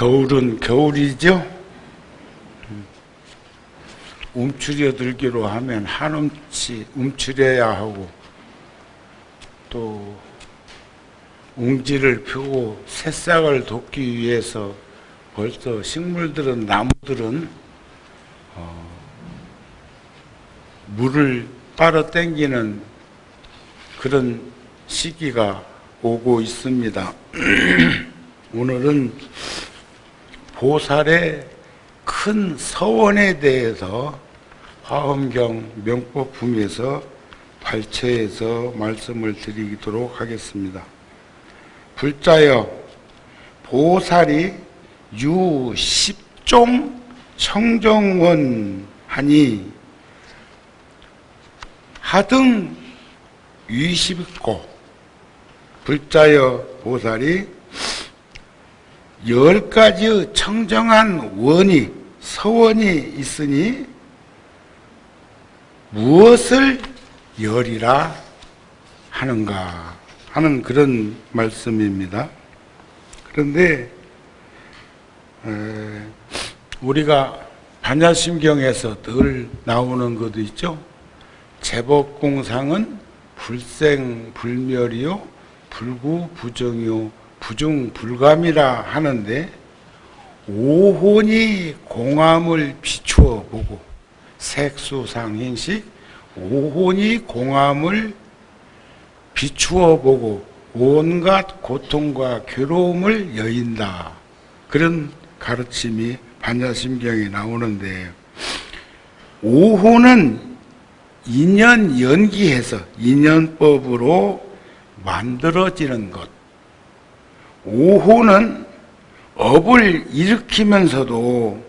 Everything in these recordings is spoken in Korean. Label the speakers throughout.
Speaker 1: 겨울은 겨울이죠. 움츠려 들기로 하면 한움치 움츠려야 하고, 또 웅지를 펴고 새싹을 돋기 위해서 벌써 식물들은, 나무들은 물을 빨아 당기는 그런 시기가 오고 있습니다. 오늘은 보살의 큰 서원에 대해서 화엄경 명법품에서 발췌해서 말씀을 드리도록 하겠습니다. 불자여 보살이 유10종 청정원 하니 하등 위십고, 불자여 보살이 10가지의 청정한 원이, 서원이 있으니 무엇을 열이라 하는가 하는 그런 말씀입니다. 그런데 우리가 반야심경에서 늘 나오는 것도 있죠. 제법공상은 불생불멸이요 불구부정이요 부중불감이라 하는데, 오혼이 공함을 비추어 보고, 색수상행식 오혼이 공함을 비추어 보고 온갖 고통과 괴로움을 여인다, 그런 가르침이 반야심경에 나오는데, 오혼은 인연 연기해서 인연법으로 만들어지는 것, 오혼은 업을 일으키면서도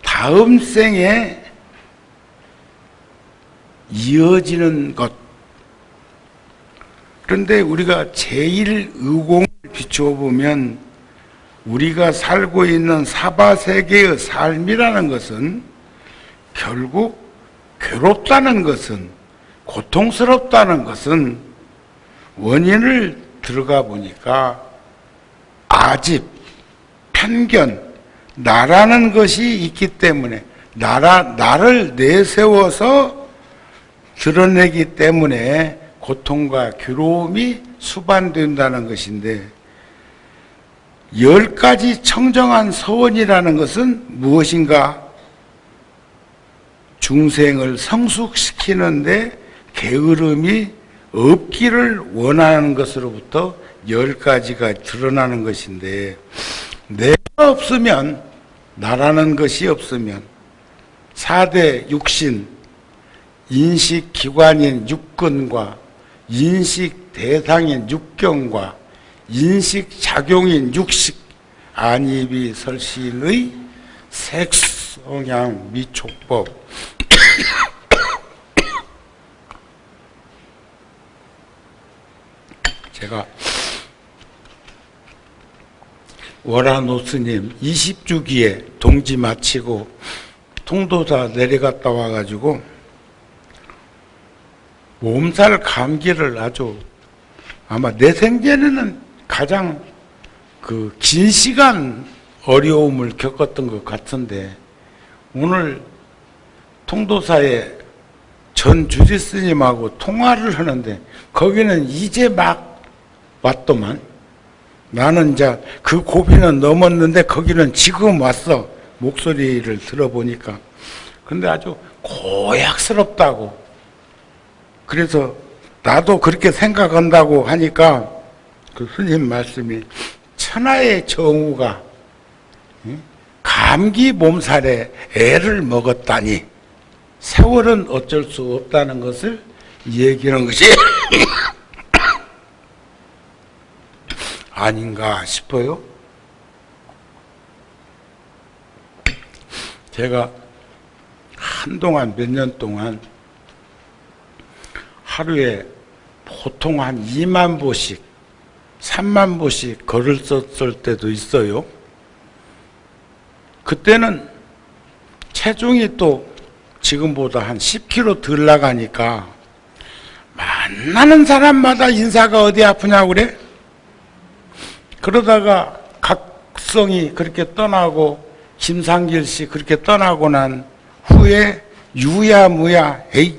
Speaker 1: 다음 생에 이어지는 것. 그런데 우리가 제1의공을 비추어 보면 우리가 살고 있는 사바세계의 삶이라는 것은 결국 괴롭다는 것은, 고통스럽다는 것은 원인을 들어가 보니까 아집, 편견, 나라는 것이 있기 때문에, 나를 내세워서 드러내기 때문에 고통과 괴로움이 수반된다는 것인데, 10가지 청정한 서원이라는 것은 무엇인가? 중생을 성숙시키는데 게으름이 없기를 원하는 것으로부터 10가지가 드러나는 것인데, 내가 없으면, 나라는 것이 없으면 4대 육신, 인식기관인 육근과 인식대상인 육경과 인식작용인 육식, 안입이 설신의 색성향 미촉법, 제가 월화노스님 20주기에 동지 마치고 통도사 내려갔다 와가지고 몸살 감기를 아주, 아마 내 생전에는 가장 긴 시간 어려움을 겪었던 것 같은데, 오늘 통도사에 전 주지스님하고 통화를 하는데 거기는 이제 막 왔더만, 나는 이제 그 고비는 넘었는데 거기는 지금 왔어, 목소리를 들어보니까. 근데 아주 고약스럽다고. 그래서 나도 그렇게 생각한다고 하니까 그 스님 말씀이, 천하의 정우가 감기 몸살에 애를 먹었다니 세월은 어쩔 수 없다는 것을 얘기하는 것이 아닌가 싶어요. 제가 한동안, 몇 년 동안 하루에 보통 한 2만 보씩, 3만 보씩 글을 썼을 때도 있어요. 그때는 체중이 또 지금보다 한 10kg 덜 나가니까 만나는 사람마다 인사가 어디 아프냐고 그래? 그러다가 각성이 그렇게 떠나고 김상길 씨 그렇게 떠나고 난 후에 유야무야 에이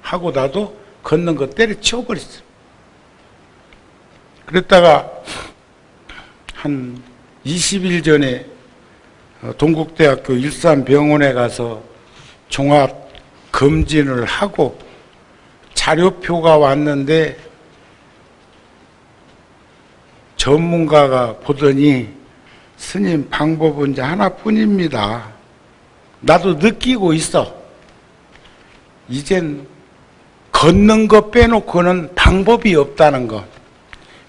Speaker 1: 하고 나도 걷는 거 때려치워버렸어요. 그랬다가 한 20일 전에 동국대학교 일산병원에 가서 종합 검진을 하고 자료표가 왔는데 전문가가 보더니 스님 방법은 이제 하나뿐입니다. 나도 느끼고 있어. 이젠 걷는 거 빼놓고는 방법이 없다는 거.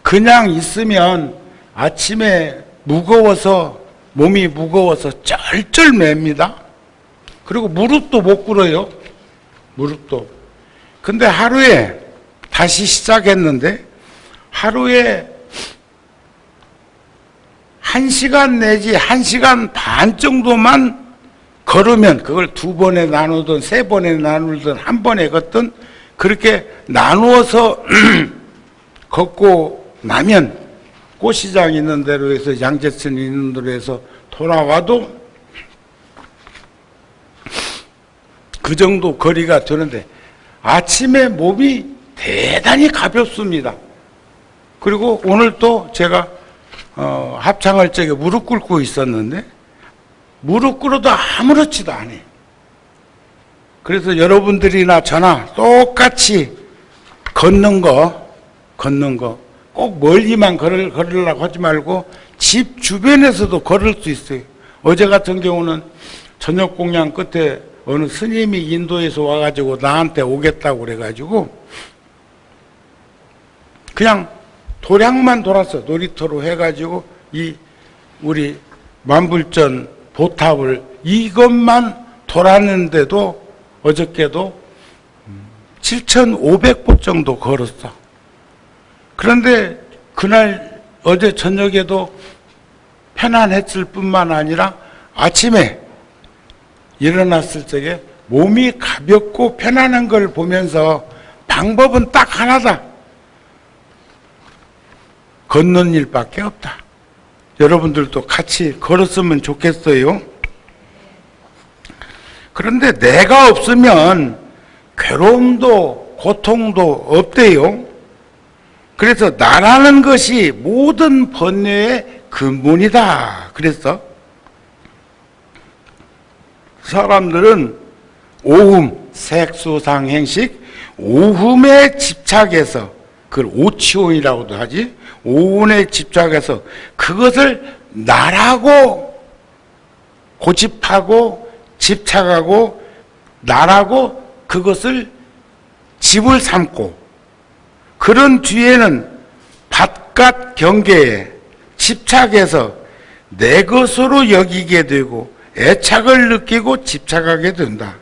Speaker 1: 그냥 있으면 아침에 무거워서 몸이 무거워서 쩔쩔맵니다. 그리고 무릎도 못 꿇어요. 무릎도. 근데 하루에 다시 시작했는데 하루에 1시간 내지 1시간 반 정도만 걸으면 그걸 2번에 나누든 3번에 나누든 1번에 걷든 그렇게 나누어서 걷고 나면 꽃시장 있는 데로 해서 양재천 있는 데로 해서 돌아와도 그 정도 거리가 되는데 아침에 몸이 대단히 가볍습니다. 그리고 오늘 또 제가 합창할 적에 무릎 꿇고 있었는데 무릎 꿇어도 아무렇지도 않아요. 그래서 여러분들이나 저나 똑같이 걷는 거 꼭 멀리만 걸으려고 하지 말고 집 주변에서도 걸을 수 있어요. 어제 같은 경우는 저녁 공양 끝에 어느 스님이 인도에서 와가지고 나한테 오겠다고 그래가지고 그냥 도량만 돌았어. 놀이터로 해가지고 이 우리 만불전 보탑을 이것만 돌았는데도 어저께도 7,500보 정도 걸었어. 그런데 그날 어제 저녁에도 편안했을 뿐만 아니라 아침에 일어났을 적에 몸이 가볍고 편안한 걸 보면서 방법은 딱 하나다. 걷는 일밖에 없다. 여러분들도 같이 걸었으면 좋겠어요. 그런데 내가 없으면 괴로움도 고통도 없대요. 그래서 나라는 것이 모든 번뇌의 근본이다. 그래서 사람들은 오흠, 색수상행식, 오흠에 집착해서 그걸 오치온이라고도 하지. 오운에 집착해서 그것을 나라고 고집하고 집착하고 나라고 그것을 집을 삼고 그런 뒤에는 바깥 경계에 집착해서 내 것으로 여기게 되고 애착을 느끼고 집착하게 된다.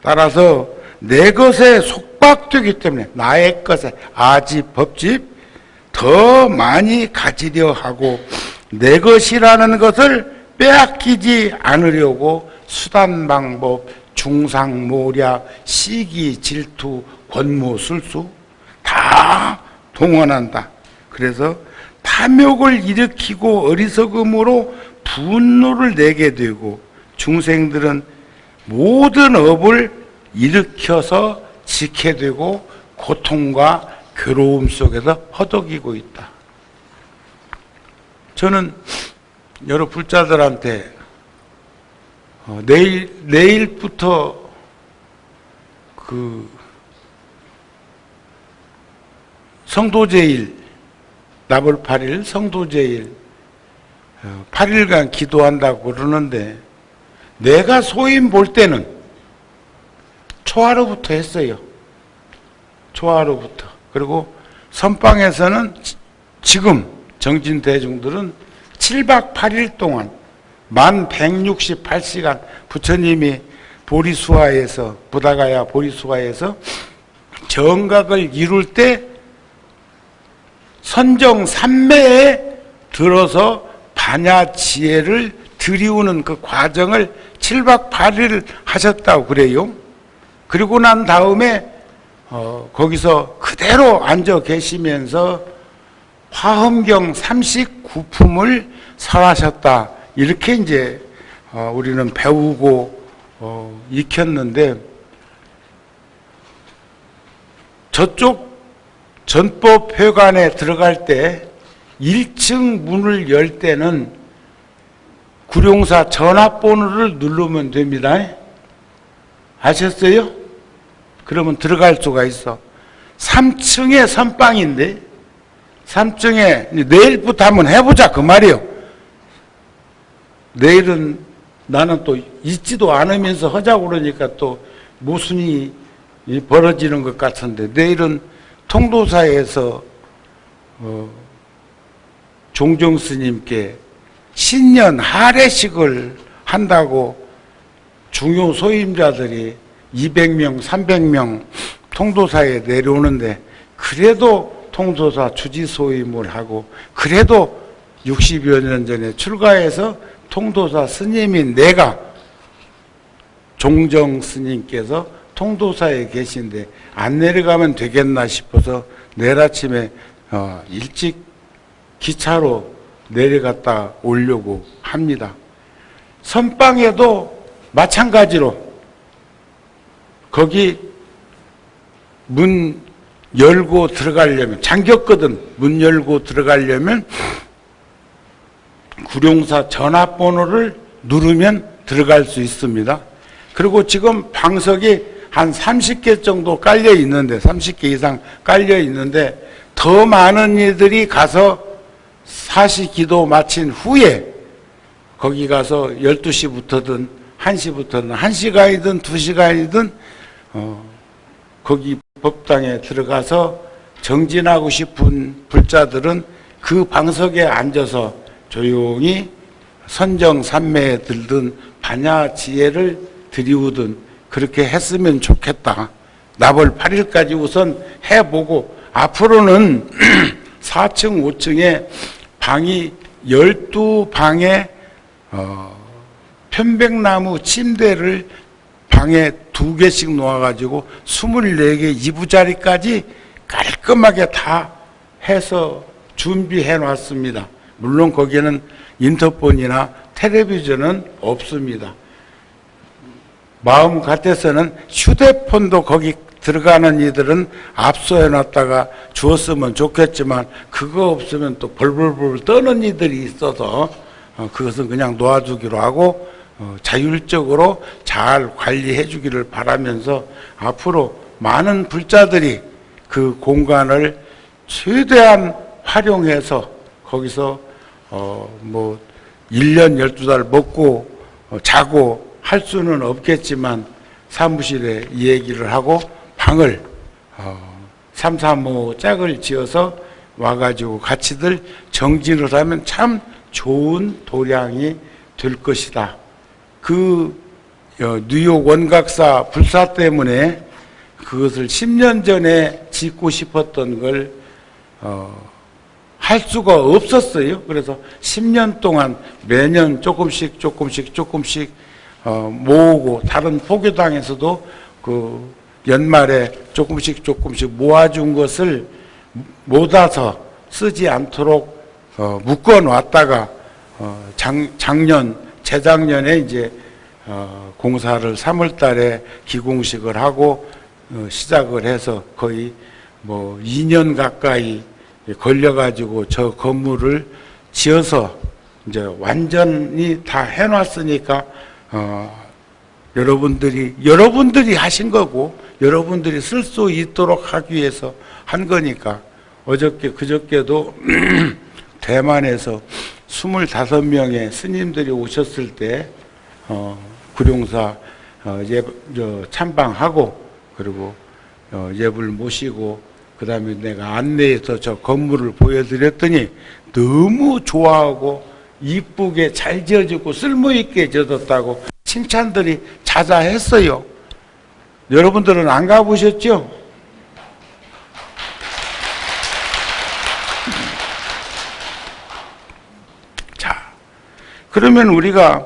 Speaker 1: 따라서 내 것에 속박되기 때문에 나의 것에 아집, 법집 더 많이 가지려 하고 내 것이라는 것을 빼앗기지 않으려고 수단 방법, 중상모략, 시기, 질투, 권모술수 다 동원한다. 그래서 탐욕을 일으키고 어리석음으로 분노를 내게 되고 중생들은 모든 업을 일으켜서 지게 되고 고통과 괴로움 속에서 허덕이고 있다. 저는 여러 불자들한테 내일부터 그 성도제일 나벌 8일 성도제일 8일간 기도한다고 그러는데 내가 소임 볼 때는 초하루부터 했어요. 초하루부터. 그리고 선방에서는 지금 정진대중들은 7박 8일 동안 1168시간 부처님이 보리수화에서 부다가야 보리수화에서 정각을 이룰 때 선정 3매에 들어서 반야지혜를 들이우는 그 과정을 7박 8일 하셨다고 그래요. 그리고 난 다음에 거기서 그대로 앉아 계시면서 화엄경 39 구품을 설하셨다. 이렇게 이제 우리는 배우고 익혔는데, 저쪽 전법회관에 들어갈 때 1층 문을 열 때는 구룡사 전화번호를 누르면 됩니다. 아셨어요? 그러면 들어갈 수가 있어. 3층에 선방인데, 3층에 내일부터 한번 해보자 그 말이에요. 내일은 나는 또 있지도 않으면서 하자고 그러니까 또 무슨 일이 벌어지는 것 같은데, 내일은 통도사에서 종정 스님께 신년 할애식을 한다고 중요 소임자들이 200명, 300명 통도사에 내려오는데, 그래도 통도사 주지 소임을 하고, 그래도 60여 년 전에 출가해서 통도사 스님인 내가 종정 스님께서 통도사에 계신데 안 내려가면 되겠나 싶어서 내일 아침에 일찍 기차로 내려갔다 오려고 합니다. 선방에도 마찬가지로 거기 문 열고 들어가려면, 잠겼거든. 문 열고 들어가려면 구룡사 전화번호를 누르면 들어갈 수 있습니다. 그리고 지금 방석이 한 30개 정도 깔려 있는데, 30개 이상 깔려 있는데, 더 많은 이들이 가서 사시 기도 마친 후에 거기 가서 12시부터든 1시부터든 1시간이든 2시간이든 거기 법당에 들어가서 정진하고 싶은 불자들은 그 방석에 앉아서 조용히 선정산매에 들든 반야지혜를 드리우든 그렇게 했으면 좋겠다. 나벌 8일까지 우선 해보고, 앞으로는 4층, 5층에 방이 12방에 편백나무 침대를 방에 2개씩 놓아가지고 24개 이부자리까지 깔끔하게 다 해서 준비해 놨습니다. 물론 거기에는 인터폰이나 텔레비전은 없습니다. 마음 같아서는 휴대폰도 거기 들어가는 이들은 압수해 놨다가 주었으면 좋겠지만, 그거 없으면 또 벌벌벌 떠는 이들이 있어서 그것은 그냥 놓아주기로 하고 자율적으로 잘 관리해 주기를 바라면서, 앞으로 많은 불자들이 그 공간을 최대한 활용해서 거기서 1년 12달 먹고 자고 할 수는 없겠지만, 사무실에 얘기를 하고 방을 3, 3, 5 짝을 지어서 와가지고 같이들 정진을 하면 참 좋은 도량이 될 것이다. 그 뉴욕 원각사 불사 때문에 그것을 10년 전에 짓고 싶었던 걸 할 수가 없었어요. 그래서 10년 동안 매년 조금씩 모으고, 다른 포교당에서도 그 연말에 조금씩 모아준 것을 모아서 쓰지 않도록 묶어 놨다가 재작년에 이제 공사를 3월 달에 기공식을 하고 시작을 해서 거의 2년 가까이 걸려가지고 저 건물을 지어서 이제 완전히 다 해놨으니까 여러분들이 하신 거고, 여러분들이 쓸 수 있도록 하기 위해서 한 거니까. 그저께도 대만에서 25명의 스님들이 오셨을 때 구룡사 참방하고, 그리고 예불 모시고, 그 다음에 내가 안내해서 저 건물을 보여드렸더니 너무 좋아하고 이쁘게 잘 지어지고 쓸모있게 지어졌다고 칭찬들이 자자했어요. 여러분들은 안 가보셨죠? 자, 그러면 우리가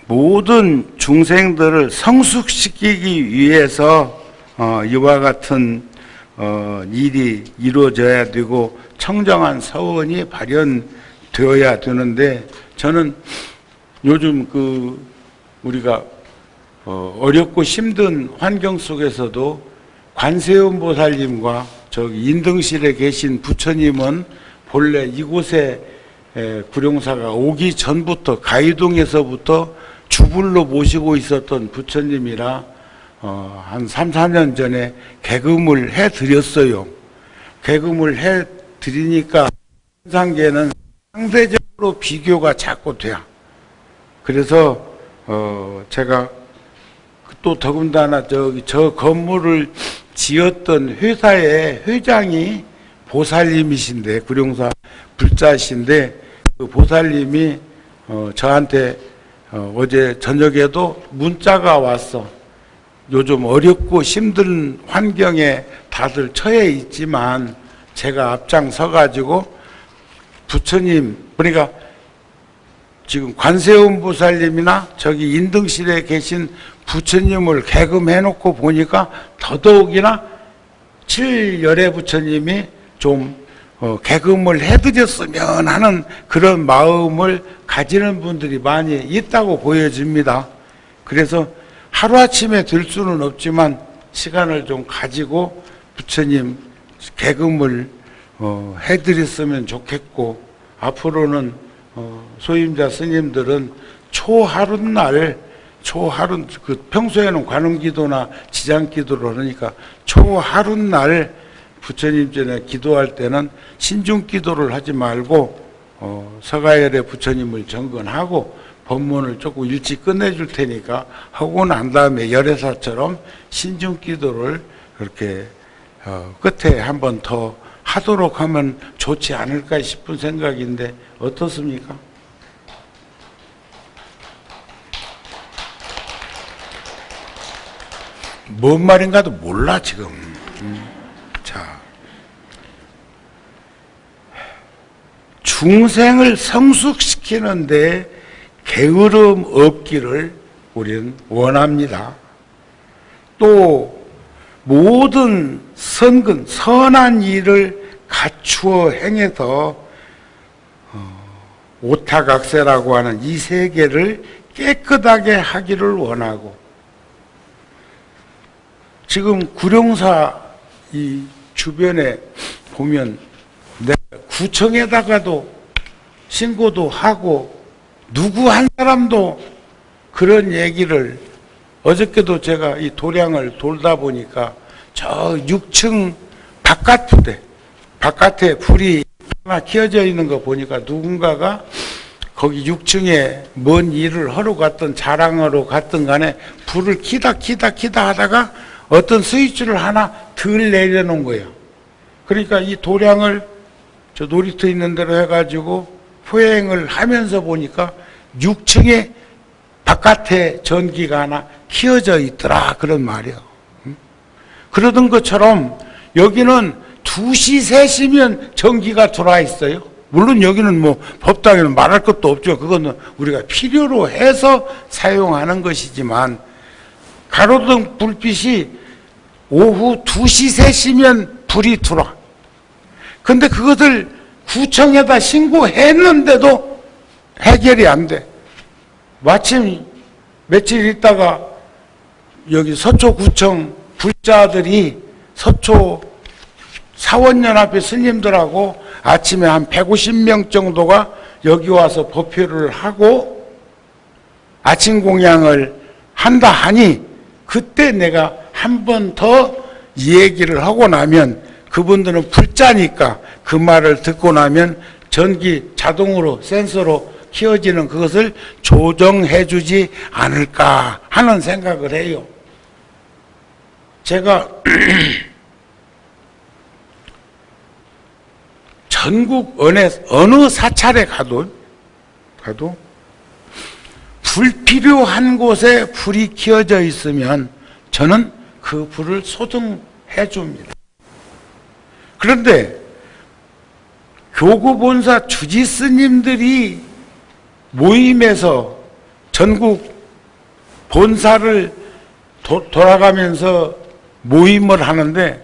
Speaker 1: 모든 중생들을 성숙시키기 위해서 이와 같은 일이 이루어져야 되고 청정한 서원이 발현되어야 되는데, 저는 요즘 우리가 어렵고 힘든 환경 속에서도 관세음 보살님과 저기 인등실에 계신 부처님은 본래 이곳에 구룡사가 오기 전부터 가이동에서부터 주불로 모시고 있었던 부처님이라 한 3, 4년 전에 개금을 해드렸어요. 개금을 해드리니까 현상계는 상대적으로 비교가 자꾸 돼요. 그래서 제가 또 더군다나 저 건물을 지었던 회사의 회장이 보살님이신데, 구룡사 불자신데, 그 보살님이 저한테 어제 저녁에도 문자가 왔어. 요즘 어렵고 힘든 환경에 다들 처해 있지만 제가 앞장서 가지고 부처님, 그러니까 지금 관세음 보살님이나 저기 인등실에 계신 부처님을 개금해놓고 보니까 더더욱이나 칠열애 부처님이 좀 개금을 해드렸으면 하는 그런 마음을 가지는 분들이 많이 있다고 보여집니다. 그래서 하루아침에 될 수는 없지만 시간을 좀 가지고 부처님 개금을 해드렸으면 좋겠고, 앞으로는 소임자 스님들은 초하룻날, 평소에는 관음기도나 지장기도를 하니까 초하룻날 부처님 전에 기도할 때는 신중기도를 하지 말고 서가열의 부처님을 정근하고 법문을 조금 일찍 끝내줄 테니까 하고 난 다음에 열애사처럼 신중기도를 그렇게 끝에 한 번 더 하도록 하면 좋지 않을까 싶은 생각인데 어떻습니까? 뭔 말인가도 몰라 지금. 자, 중생을 성숙시키는데 게으름 없기를 우리는 원합니다. 또 모든 선근, 선한 일을 갖추어 행해서 오타각세라고 하는 이 세계를 깨끗하게 하기를 원하고, 지금 구룡사 이 주변에 보면 내가 구청에다가도 신고도 하고 누구 한 사람도 그런 얘기를, 어저께도 제가 이 도량을 돌다 보니까 저 6층 바깥에 불이 하나 켜져 있는 거 보니까 누군가가 거기 6층에 뭔 일을 하러 갔든 자랑하러 갔든 간에 불을 키다 하다가 어떤 스위치를 하나 덜 내려놓은 거예요. 그러니까 이 도량을 저 놀이터 있는 대로 해가지고 포행을 하면서 보니까 6층에 바깥에 전기가 하나 켜져 있더라, 그런 말이에요. 그러던 것처럼 여기는 2시, 3시면 전기가 들어와 있어요. 물론 여기는 뭐 법당에는 말할 것도 없죠. 그거는 우리가 필요로 해서 사용하는 것이지만, 가로등 불빛이 오후 2시, 3시면 불이 들어와. 근데 그것을 구청에다 신고했는데도 해결이 안 돼. 마침 며칠 있다가 여기 서초구청 불자들이 서초 사원연합회 스님들하고 아침에 한 150명 정도가 여기 와서 법회를 하고 아침 공양을 한다 하니, 그때 내가 한 번 더 얘기를 하고 나면, 그분들은 불자니까 그 말을 듣고 나면 전기 자동으로 센서로 켜지는 그것을 조정해 주지 않을까 하는 생각을 해요. 제가 전국 어느 사찰에 가도 불필요한 곳에 불이 켜져 있으면 저는 그 불을 소등해 줍니다. 그런데 교구본사 주지스님들이 모임에서 전국 본사를 돌아가면서 모임을 하는데,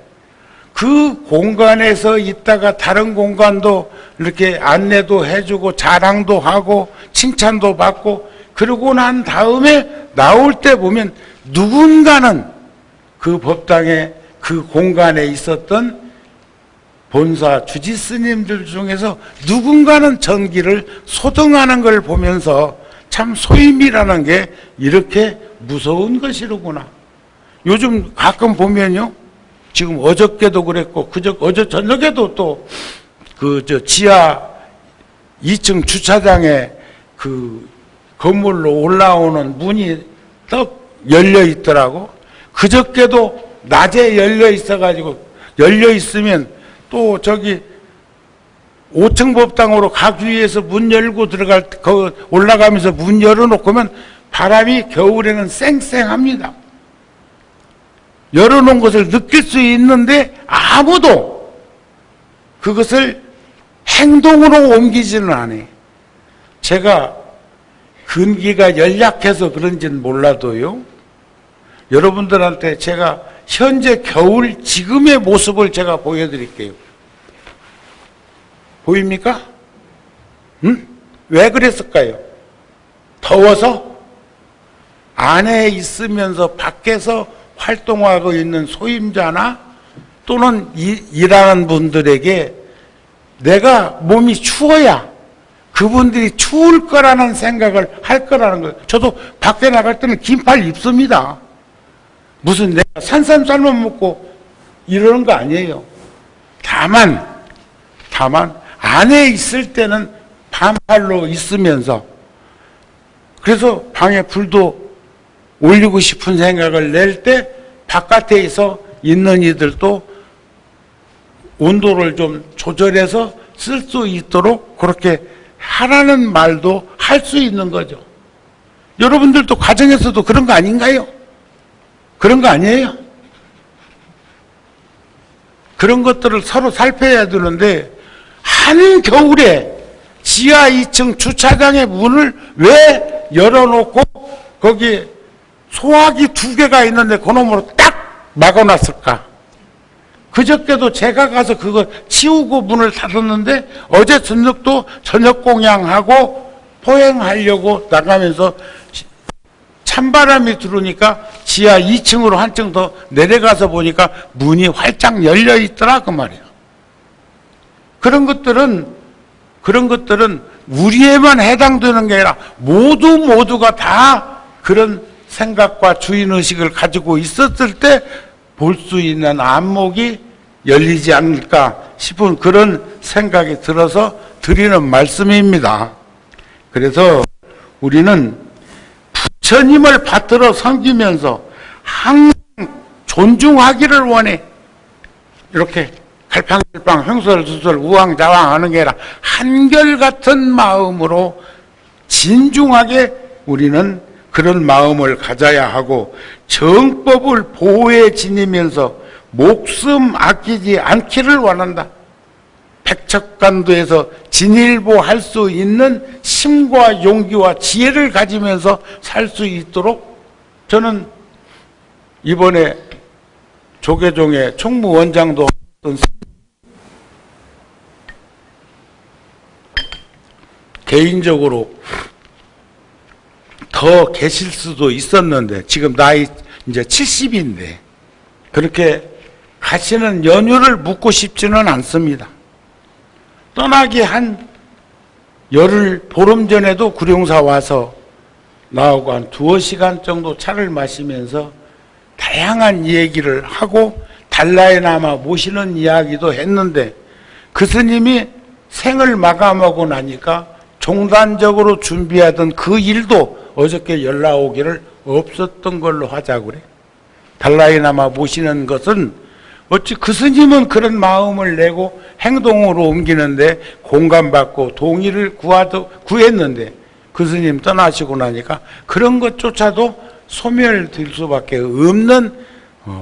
Speaker 1: 그 공간에서 있다가 다른 공간도 이렇게 안내도 해주고 자랑도 하고 칭찬도 받고 그러고 난 다음에 나올 때 보면 누군가는 그 법당에 그 공간에 있었던 본사 주지스님들 중에서 누군가는 전기를 소등하는 걸 보면서 참 소임이라는 게 이렇게 무서운 것이로구나. 요즘 가끔 보면요, 지금 어저께도 그랬고 어제 저녁에도 또 지하 2층 주차장에 그 건물로 올라오는 문이 떡 열려 있더라고. 그저께도 낮에 열려 있어가지고 열려 있으면 또 저기 5층 법당으로 가기 위해서 문 열고 올라가면서 문 열어놓고면 바람이 겨울에는 쌩쌩합니다. 열어놓은 것을 느낄 수 있는데 아무도 그것을 행동으로 옮기지는 않아요. 제가 근기가 연약해서 그런지는 몰라도요, 여러분들한테 제가 현재 겨울 지금의 모습을 제가 보여드릴게요. 보입니까? 왜 그랬을까요? 더워서? 안에 있으면서 밖에서 활동하고 있는 소임자나 또는 일하는 분들에게 내가 몸이 추워야 그분들이 추울 거라는 생각을 할 거라는 거예요. 저도 밖에 나갈 때는 긴팔 입습니다. 무슨 내가 산삼 삶아 먹고 이러는 거 아니에요. 다만 안에 있을 때는 반팔로 있으면서, 그래서 방에 불도 올리고 싶은 생각을 낼 때 바깥에서 있는 이들도 온도를 좀 조절해서 쓸 수 있도록 그렇게 하라는 말도 할 수 있는 거죠. 여러분들도 가정에서도 그런 거 아닌가요? 그런 거 아니에요? 그런 것들을 서로 살펴야 되는데, 한겨울에 지하 2층 주차장의 문을 왜 열어놓고 거기 소화기 2개가 있는데 그놈으로 딱 막아놨을까? 그저께도 제가 가서 그거 치우고 문을 닫았는데 어제 저녁도 저녁 공양하고 포행하려고 나가면서 찬바람이 들어오니까 지하 2층으로 한층 더 내려가서 보니까 문이 활짝 열려 있더라 그 말이에요. 그런 것들은 우리에만 해당되는 게 아니라 모두가 다 그런 생각과 주인의식을 가지고 있었을 때 볼 수 있는 안목이 열리지 않을까 싶은 그런 생각이 들어서 드리는 말씀입니다. 그래서 우리는 부처님을 받들어 섬기면서 항상 존중하기를 원해. 이렇게 갈팡질팡 횡설수설 우왕좌왕 하는 게 아니라 한결같은 마음으로 진중하게 우리는 그런 마음을 가져야 하고, 정법을 보호해 지니면서 목숨 아끼지 않기를 원한다. 백척간도에서 진일보할 수 있는 힘과 용기와 지혜를 가지면서 살 수 있도록, 저는 이번에 조계종의 총무원장도 개인적으로 더 계실 수도 있었는데, 지금 나이 이제 70인데 그렇게 가시는 연휴를 묻고 싶지는 않습니다. 떠나기 한 열흘 보름 전에도 구룡사 와서 나하고 한 2시간 정도 차를 마시면서 다양한 얘기를 하고 달라이라마 모시는 이야기도 했는데, 그 스님이 생을 마감하고 나니까 종단적으로 준비하던 그 일도 어저께 연락 오기를 없었던 걸로 하자고 그래. 달라이라마 모시는 것은 어찌 그 스님은 그런 마음을 내고 행동으로 옮기는데 공감받고 동의를 구했는데, 그 스님 떠나시고 나니까 그런 것조차도 소멸될 수밖에 없는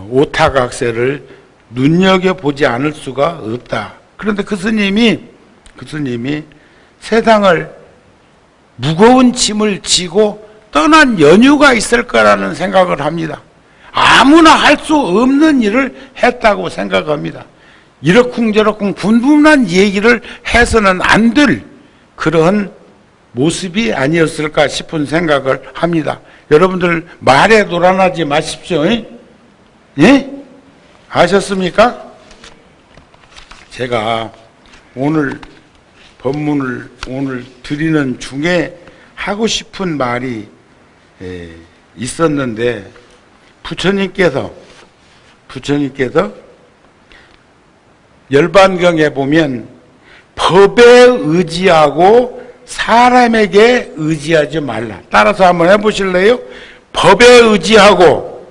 Speaker 1: 오타각세를 눈여겨보지 않을 수가 없다. 그런데 그 스님이 세상을 무거운 짐을 지고 떠난 연유가 있을 거라는 생각을 합니다. 아무나 할 수 없는 일을 했다고 생각합니다. 이러쿵저러쿵 분분한 얘기를 해서는 안 될 그런 모습이 아니었을까 싶은 생각을 합니다. 여러분들 말에 놀아나지 마십시오. 예? 아셨습니까? 제가 오늘 법문을 오늘 드리는 중에 하고 싶은 말이 있었는데 부처님께서 열반경에 보면 법에 의지하고 사람에게 의지하지 말라. 따라서 한번 해보실래요? 법에 의지하고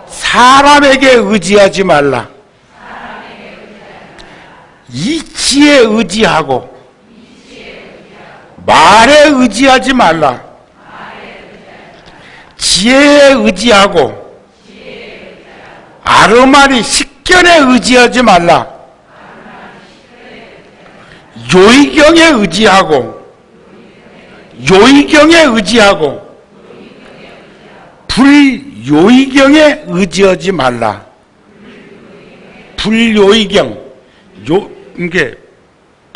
Speaker 1: 사람에게 의지하지 말라. 이치에 의지하고 말에 의지하지 말라. 지혜에 의지하고 아르마리 식견에 의지하지 말라. 요의경에 의지하고 불요의경에 의지하지 말라. 불요의경, 이게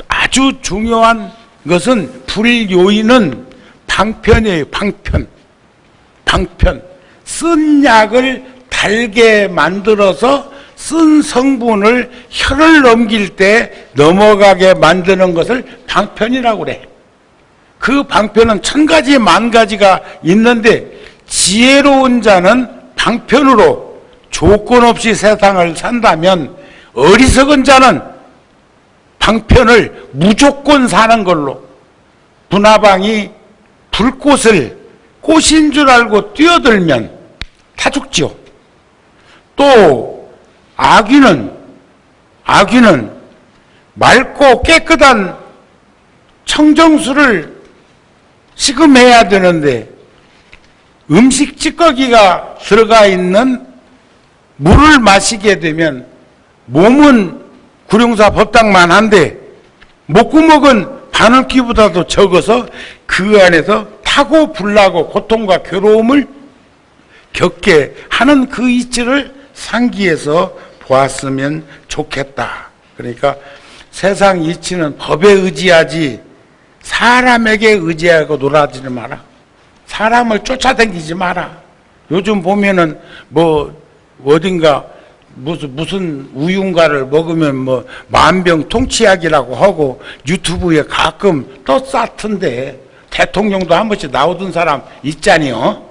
Speaker 1: 아주 중요한 것은 불요의는 방편이에요. 방편. 쓴 약을 달게 만들어서 쓴 성분을 혀를 넘길 때 넘어가게 만드는 것을 방편이라고 그래. 그 방편은 1000가지 만가지가 있는데 지혜로운 자는 방편으로 조건 없이 세상을 산다면 어리석은 자는 방편을 무조건 사는 걸로 분화방이 불꽃을 꽃인 줄 알고 뛰어들면 다 죽지요. 또 아귀는 맑고 깨끗한 청정수를 시금해야 되는데 음식 찌꺼기가 들어가 있는 물을 마시게 되면 몸은 구룡사 법당만 한데 목구멍은 바늘귀보다도 적어서 그 안에서 타고 불나고 고통과 괴로움을 겪게 하는 그 이치를 상기해서 보았으면 좋겠다. 그러니까 세상 이치는 법에 의지하지 사람에게 의지하고 놀아지지 마라. 사람을 쫓아다니지 마라. 요즘 보면은 뭐 어딘가 무슨 우유인가를 먹으면 뭐 만병통치약이라고 하고 유튜브에 가끔 또 싸던데 대통령도 한 번씩 나오던 사람 있잖아요.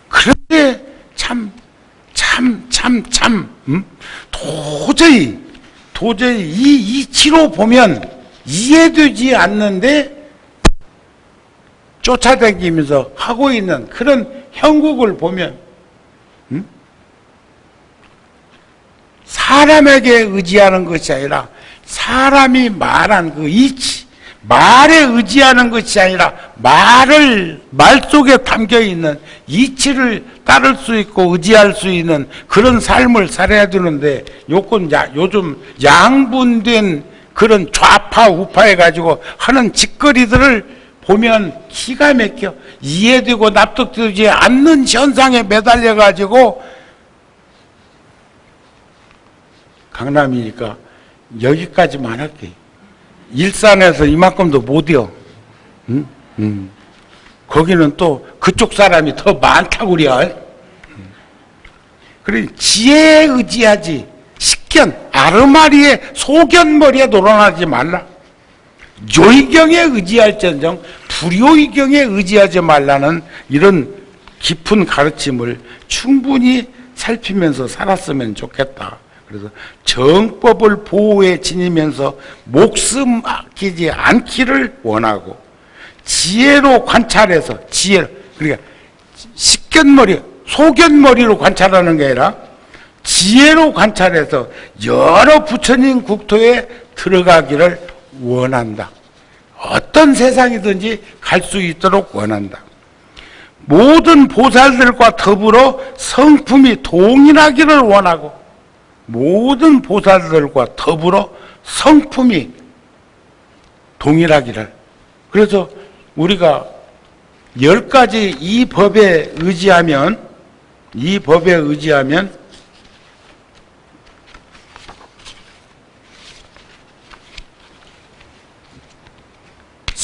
Speaker 1: 그런데 도저히 이 이치로 보면 이해되지 않는데 쫓아다니면서 하고 있는 그런 형국을 보면 사람에게 의지하는 것이 아니라 사람이 말한 그 이치, 말에 의지하는 것이 아니라 말 속에 담겨 있는 이치를 따를 수 있고 의지할 수 있는 그런 삶을 살아야 되는데 요즘 양분된 그런 좌파 우파해 가지고 하는 짓거리들을 보면 기가 막혀 이해되고 납득되지 않는 현상에 매달려 가지고 강남이니까 여기까지만 할게. 일산에서 이만큼도 못 이어. 거기는 또 그쪽 사람이 더 많다고 그래. 그래 지혜에 의지하지 식견 아르마리에 소견머리에 놀아나지 말라. 요의경에 의지할지언정 불요의경에 의지하지 말라는 이런 깊은 가르침을 충분히 살피면서 살았으면 좋겠다. 그래서 정법을 보호해 지니면서 목숨 아끼지 않기를 원하고 지혜로 관찰해서 그러니까 식견머리, 소견머리로 관찰하는 게 아니라 지혜로 관찰해서 여러 부처님 국토에 들어가기를 원한다. 어떤 세상이든지 갈 수 있도록 원한다. 모든 보살들과 더불어 성품이 동일하기를 원하고 모든 보살들과 더불어 성품이 동일하기를. 그래서 우리가 10가지 이 법에 의지하면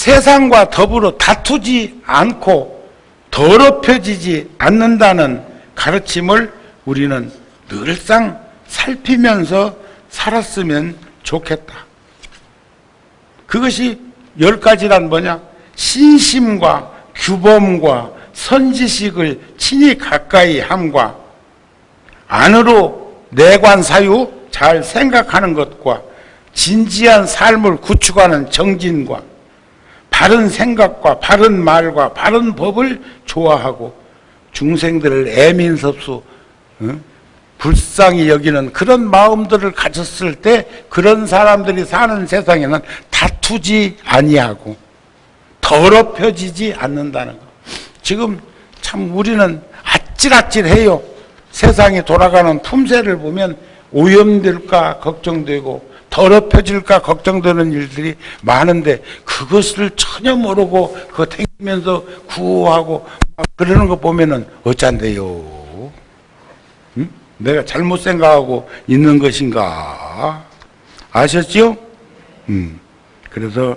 Speaker 1: 세상과 더불어 다투지 않고 더럽혀지지 않는다는 가르침을 우리는 늘상 살피면서 살았으면 좋겠다. 그것이 10가지란 뭐냐? 신심과 규범과 선지식을 친히 가까이 함과 안으로 내관사유 잘 생각하는 것과 진지한 삶을 구축하는 정진과 바른 생각과 바른 말과 바른 법을 좋아하고 중생들을 애민섭수 불쌍히 여기는 그런 마음들을 가졌을 때 그런 사람들이 사는 세상에는 다투지 아니하고 더럽혀지지 않는다는 것. 지금 참 우리는 아찔아찔해요. 세상이 돌아가는 품새를 보면 오염될까 걱정되고 더럽혀질까 걱정되는 일들이 많은데 그것을 전혀 모르고 그거 탱기면서 구호하고 막 그러는 거 보면은 어쩐데요? 응? 내가 잘못 생각하고 있는 것인가? 아셨죠? 그래서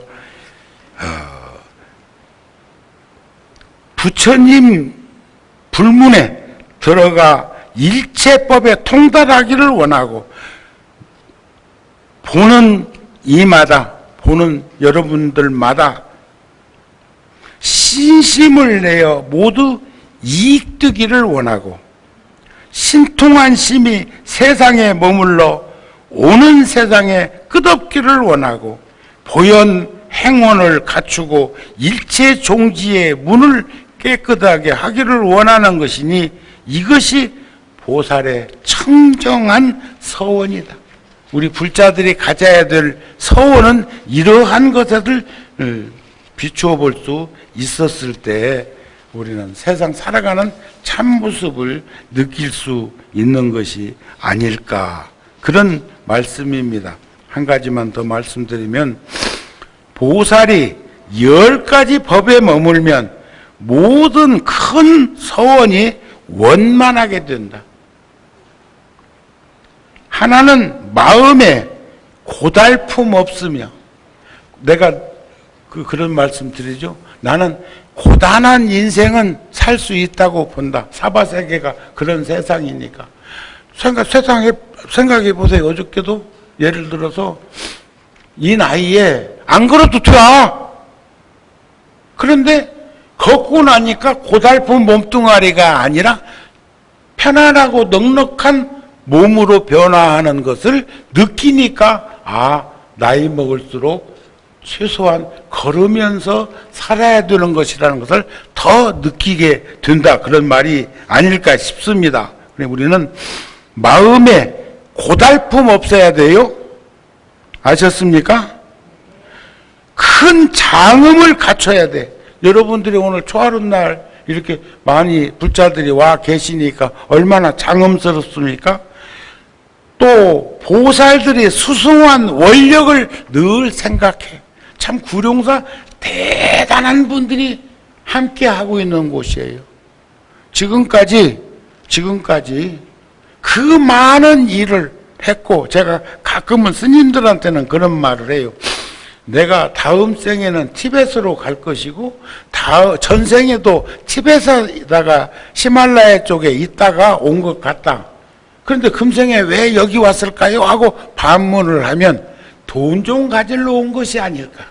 Speaker 1: 부처님 불문에 들어가 일체법에 통달하기를 원하고 보는 이마다 보는 여러분들마다 신심을 내어 모두 이익되기를 원하고 신통한 심이 세상에 머물러 오는 세상에 끝없기를 원하고 보현 행원을 갖추고 일체 종지의 문을 깨끗하게 하기를 원하는 것이니 이것이 보살의 청정한 서원이다. 우리 불자들이 가져야 될 서원은 이러한 것을 비추어 볼 수 있었을 때 우리는 세상 살아가는 참모습을 느낄 수 있는 것이 아닐까, 그런 말씀입니다. 한 가지만 더 말씀드리면 보살이 10가지 법에 머물면 모든 큰 서원이 원만하게 된다. 하나는 마음에 고달픔 없으며, 내가 그런 말씀 드리죠. 나는 고단한 인생은 살 수 있다고 본다. 사바세계가 그런 세상이니까. 생각해 보세요. 어저께도 예를 들어서 이 나이에 안 걸어도 돼. 그런데 걷고 나니까 고달픈 몸뚱아리가 아니라 편안하고 넉넉한 몸으로 변화하는 것을 느끼니까 나이 먹을수록 최소한 걸으면서 살아야 되는 것이라는 것을 더 느끼게 된다, 그런 말이 아닐까 싶습니다. 우리는 마음에 고달픔 없어야 돼요. 아셨습니까? 큰 장음을 갖춰야 돼. 여러분들이 오늘 초하룻 날 이렇게 많이 불자들이 와 계시니까 얼마나 장음스럽습니까? 또 보살들이 수승한 원력을 늘 생각해. 참 구룡사 대단한 분들이 함께 하고 있는 곳이에요. 지금까지 그 많은 일을 했고, 제가 가끔은 스님들한테는 그런 말을 해요. 내가 다음 생에는 티벳으로 갈 것이고 전생에도 티벳에다가 히말라야 쪽에 있다가 온 것 같다. 그런데 금생에 왜 여기 왔을까요? 하고 반문을 하면 돈 좀 가지러 온 것이 아닐까.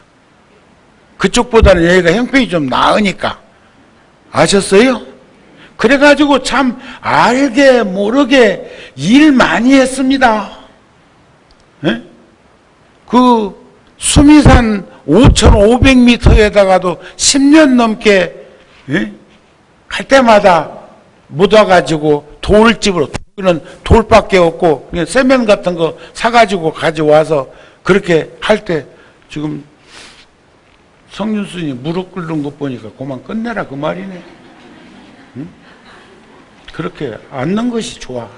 Speaker 1: 그쪽보다는 여기가 형편이 좀 나으니까. 아셨어요? 그래가지고 참 알게 모르게 일 많이 했습니다. 네? 그 수미산 5,500m에다가도 10년 넘게 갈 때마다 묻어가지고 돌집으로, 여기는 돌밖에 없고 그냥 세면 같은 거 사가지고 가져와서 그렇게 할 때 지금 성윤스님이 무릎 꿇는 것 보니까 그만 끝내라 그 말이네. 응? 그렇게 앉는 것이 좋아.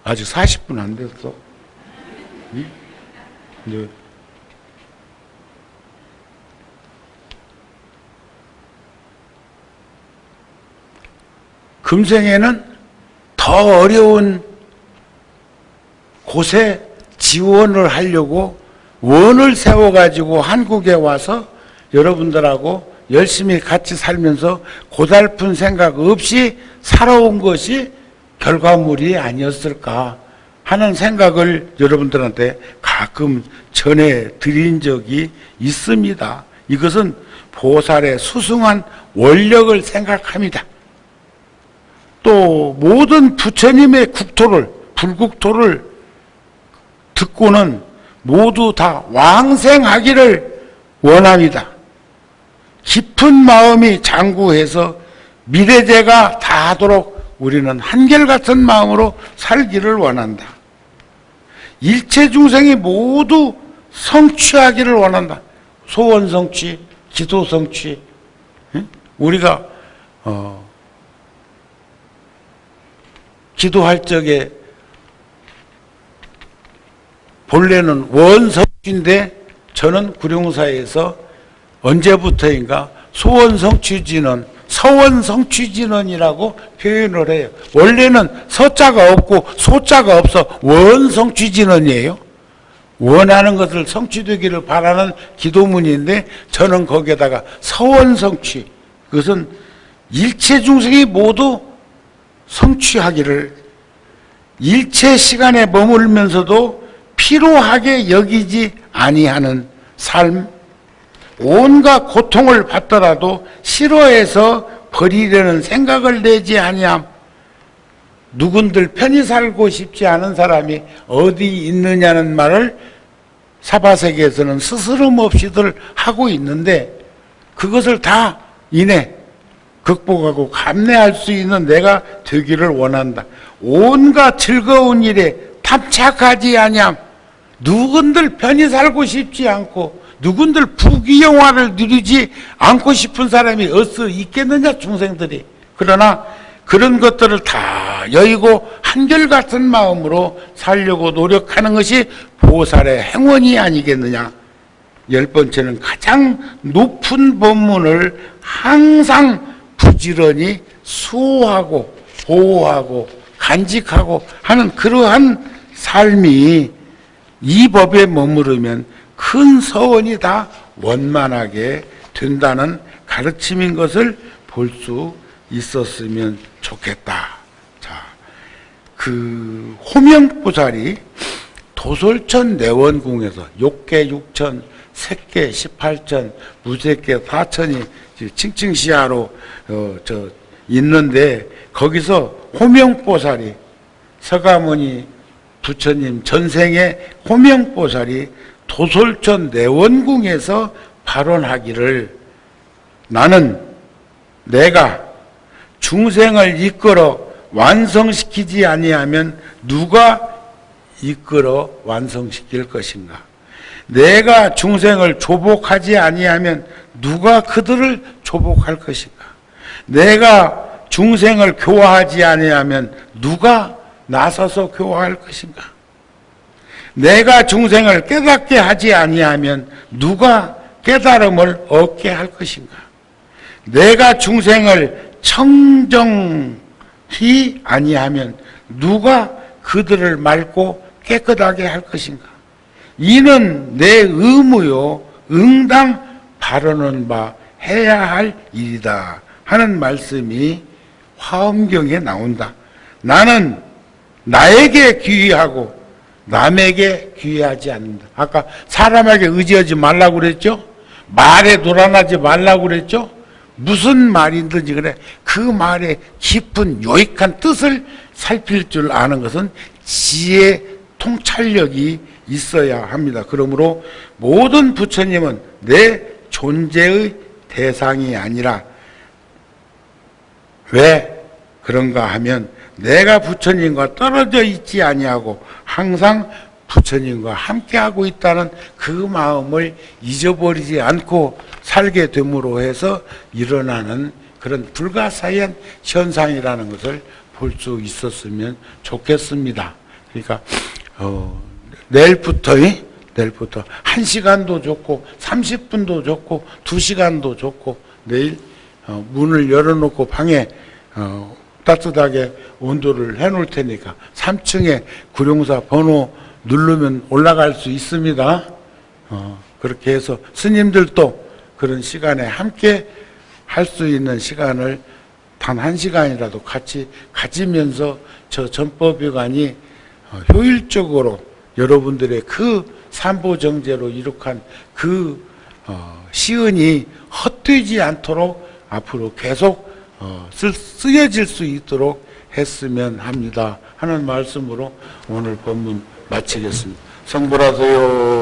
Speaker 1: 아직 40분 안 됐어. 응? 네. 금생에는 더 어려운 곳에 지원을 하려고 원을 세워가지고 한국에 와서 여러분들하고 열심히 같이 살면서 고달픈 생각 없이 살아온 것이 결과물이 아니었을까 하는 생각을 여러분들한테 가끔 전해드린 적이 있습니다. 이것은 보살의 수승한 원력을 생각합니다. 또 모든 부처님의 국토를, 불국토를 듣고는 모두 다 왕생하기를 원합니다. 깊은 마음이 장구해서 미래제가 다하도록 우리는 한결같은 마음으로 살기를 원한다. 일체 중생이 모두 성취하기를 원한다. 소원 성취, 기도 성취. 우리가 기도할 적에 본래는 원성취인데 저는 구룡사에서 언제부터인가 소원성취진원, 서원성취진원이라고 표현을 해요. 원래는 서자가 없고 소자가 없어 원성취진원이에요. 원하는 것을 성취되기를 바라는 기도문인데 저는 거기에다가 서원성취, 그것은 일체 중생이 모두 성취하기를, 일체 시간에 머물면서도 피로하게 여기지 아니하는 삶, 온갖 고통을 받더라도 싫어해서 버리려는 생각을 내지 아니함. 누군들 편히 살고 싶지 않은 사람이 어디 있느냐는 말을 사바세계에서는 스스럼 없이들 하고 있는데 그것을 다 이내 극복하고 감내할 수 있는 내가 되기를 원한다. 온갖 즐거운 일에 탐착하지 아니함. 누군들 편히 살고 싶지 않고 누군들 부귀영화를 누리지 않고 싶은 사람이 어서 있겠느냐, 중생들이. 그러나 그런 것들을 다 여의고 한결같은 마음으로 살려고 노력하는 것이 보살의 행원이 아니겠느냐. 10번째는 가장 높은 법문을 항상 부지런히 수호하고 보호하고 간직하고 하는 그러한 삶이 이 법에 머무르면 큰 서원이 다 원만하게 된다는 가르침인 것을 볼 수 있었으면 좋겠다. 자, 그 호명보살이 도솔천 내원궁에서 6개 6천, 색계 18천, 무색계 4천이 칭칭시하로 있는데 거기서 호명보살이 서가모니 부처님 전생의 호명보살이 도솔천 내원궁에서 발언하기를, 나는 내가 중생을 이끌어 완성시키지 아니하면 누가 이끌어 완성시킬 것인가? 내가 중생을 조복하지 아니하면 누가 그들을 조복할 것인가? 내가 중생을 교화하지 아니하면 누가 나서서 교화할 것인가? 내가 중생을 깨닫게 하지 아니하면 누가 깨달음을 얻게 할 것인가? 내가 중생을 청정히 아니하면 누가 그들을 맑고 깨끗하게 할 것인가? 이는 내 의무요 응당 바라는 바 해야 할 일이다 하는 말씀이 화엄경에 나온다. 나는 나에게 귀의하고 남에게 귀의하지 않는다. 아까 사람에게 의지하지 말라고 그랬죠? 말에 놀아나지 말라고 그랬죠? 무슨 말이든지 그래. 그 말의 깊은 요익한 뜻을 살필 줄 아는 것은 지혜 통찰력이 있어야 합니다. 그러므로 모든 부처님은 내 존재의 대상이 아니라, 왜 그런가 하면 내가 부처님과 떨어져 있지 아니하고 항상 부처님과 함께하고 있다는 그 마음을 잊어버리지 않고 살게 됨으로 해서 일어나는 그런 불가사의한 현상이라는 것을 볼 수 있었으면 좋겠습니다. 그러니까 내일부터 1시간도 좋고 30분도 좋고 2시간도 좋고 내일 문을 열어놓고 방에 따뜻하게 온도를 해놓을 테니까 3층에 구룡사 번호 누르면 올라갈 수 있습니다. 그렇게 해서 스님들도 그런 시간에 함께 할 수 있는 시간을 단 1시간이라도 같이 가지면서 저 전법위관이 효율적으로 여러분들의 그 삼보정제로 이룩한 그 시은이 헛되지 않도록 앞으로 계속 쓰여질 수 있도록 했으면 합니다 하는 말씀으로 오늘 법문 마치겠습니다. 성불하세요.